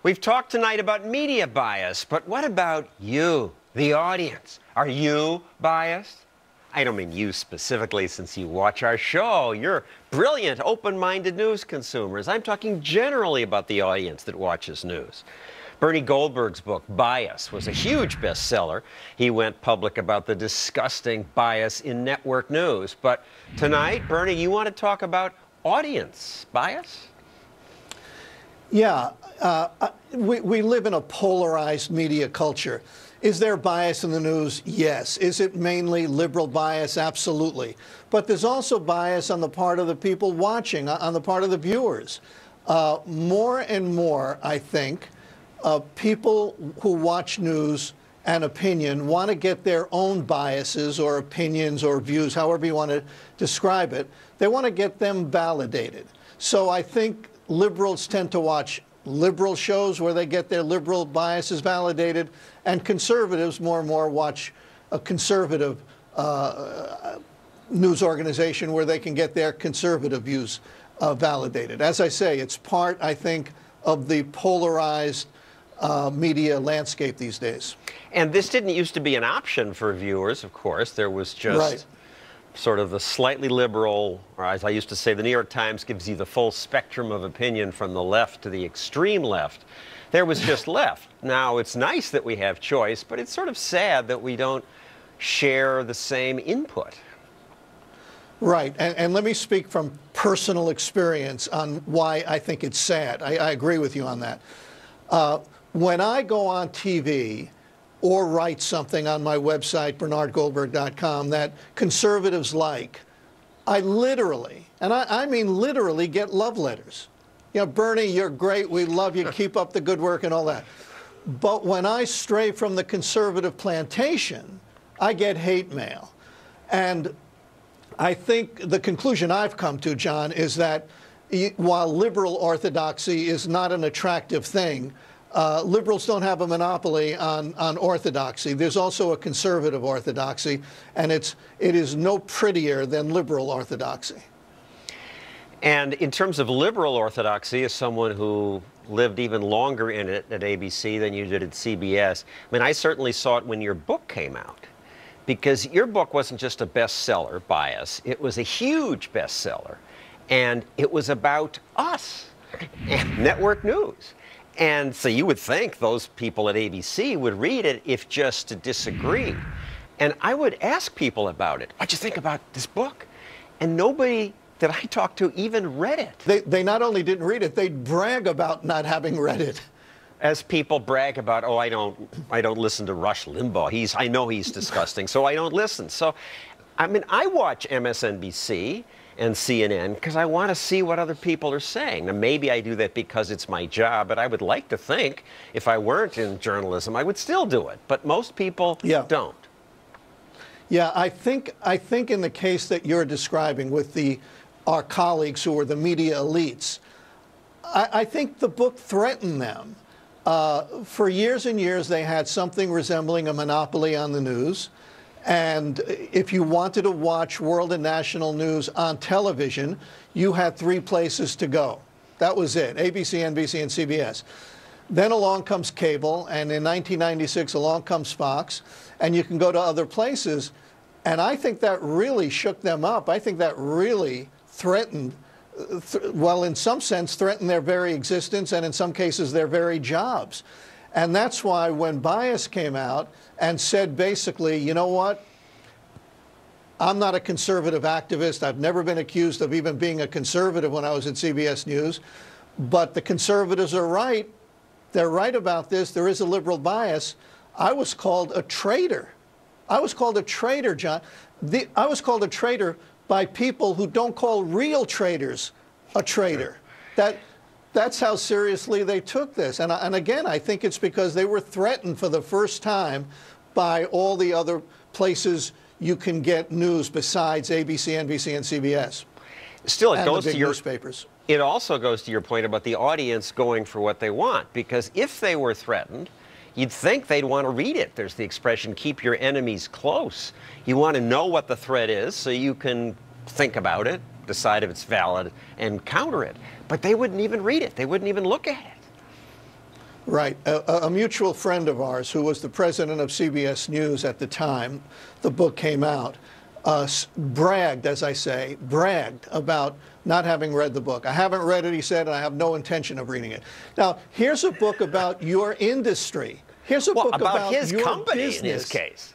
We've talked tonight about media bias, but what about you, the audience? Are you biased? I don't mean you specifically since you watch our show. You're brilliant, open-minded news consumers. I'm talking generally about the audience that watches news. Bernie Goldberg's book, Bias, was a huge bestseller. He went public about the disgusting bias in network news. But tonight, Bernie, you want to talk about audience bias? Yeah, we live in a polarized media culture. Is there bias in the news? Yes. Is it mainly liberal bias? Absolutely. But there's also bias on the part of the people watching, on the part of the viewers. More and more, I think, people who watch news and opinion want to get their own biases or opinions or views, however you want to describe it. They want to get them validated. So I think liberals tend to watch liberal shows where they get their liberal biases validated, and conservatives more and more watch a conservative news organization where they can get their conservative views validated. As I say, it's part, I think, of the polarized media landscape these days. And this didn't used to be an option for viewers, of course. There was just sort of the slightly liberal, or as I used to say, the New York Times gives you the full spectrum of opinion from the left to the extreme left. There was just left. Now, it's nice that we have choice, but it's sort of sad that we don't share the same input. Right, and let me speak from personal experience on why I think it's sad. I agree with you on that. When I go on TV or write something on my website, bernardgoldberg.com, that conservatives like, I literally, and I mean literally, get love letters. You know, Bernie, you're great, we love you, keep up the good work and all that. But when I stray from the conservative plantation, I get hate mail. And I think the conclusion I've come to, John, is that while liberal orthodoxy is not an attractive thing, liberals don't have a monopoly on orthodoxy. There's also a conservative orthodoxy, and it is no prettier than liberal orthodoxy. And in terms of liberal orthodoxy, as someone who lived even longer in it at ABC than you did at CBS, I mean, I certainly saw it when your book came out. Because your book wasn't just a bestseller, Bias. It was a huge bestseller. And it was about us and network news. And so you would think those people at ABC would read it if just to disagree. And I would ask people about it. What'd you think about this book? And nobody that I talked to even read it. They not only didn't read it, they'd brag about not having read it. As people brag about, oh, I don't listen to Rush Limbaugh. I know he's disgusting, so I don't listen. So, I mean, I watch MSNBC and CNN because I want to see what other people are saying. Now, maybe I do that because it's my job, but I would like to think if I weren't in journalism, I would still do it. But most people don't. Yeah, I think in the case that you're describing with our colleagues who are the media elites, I think the book threatened them. For years and years, they had something resembling a monopoly on the news. And if you wanted to watch world and national news on television, you had 3 places to go. That was it, ABC, NBC, and CBS. Then along comes cable, and in 1996, along comes Fox, and you can go to other places. And I think that really shook them up. I think that really threatened, well, in some sense, threatened their very existence, and in some cases, their very jobs. And that's why when Bias came out and said basically, you know what, I'm not a conservative activist. I've never been accused of even being a conservative when I was at CBS News. But the conservatives are right. They're right about this. There is a liberal bias. I was called a traitor. I was called a traitor, John. I was called a traitor by people who don't call real traitors a traitor. That's how seriously they took this. And again, I think it's because they were threatened for the first time by all the other places you can get news besides ABC, NBC, and CBS. Still, it goes to your newspapers. It also goes to your point about the audience going for what they want. Because if they were threatened, you'd think they'd want to read it. There's the expression, keep your enemies close. You want to know what the threat is so you can think about it, decide if it's valid, and counter it. But they wouldn't even read it. They wouldn't even look at it. Right. A mutual friend of ours who was the president of CBS News at the time the book came out, bragged, as I say, bragged about not having read the book. I haven't read it, he said, and I have no intention of reading it. Now, here's a book about your industry. Here's a book about his your company business. in his case.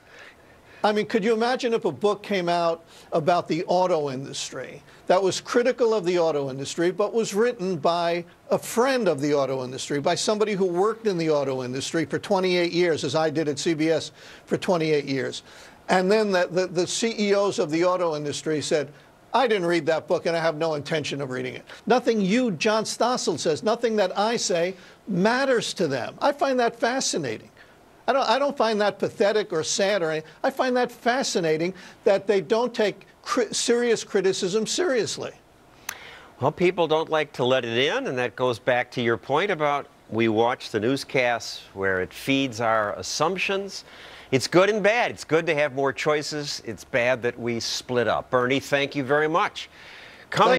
I mean, could you imagine if a book came out about the auto industry that was critical of the auto industry, but was written by a friend of the auto industry, by somebody who worked in the auto industry for 28 years, as I did at CBS for 28 years. And then the CEOs of the auto industry said, I didn't read that book and I have no intention of reading it. Nothing you, John Stossel, says, nothing that I say matters to them. I find that fascinating. I don't find that pathetic or sad or anything. I find that fascinating that they don't take serious criticism seriously. Well, people don't like to let it in, and that goes back to your point about we watch the newscasts where it feeds our assumptions. It's good and bad. It's good to have more choices. It's bad that we split up. Bernie, thank you very much. Coming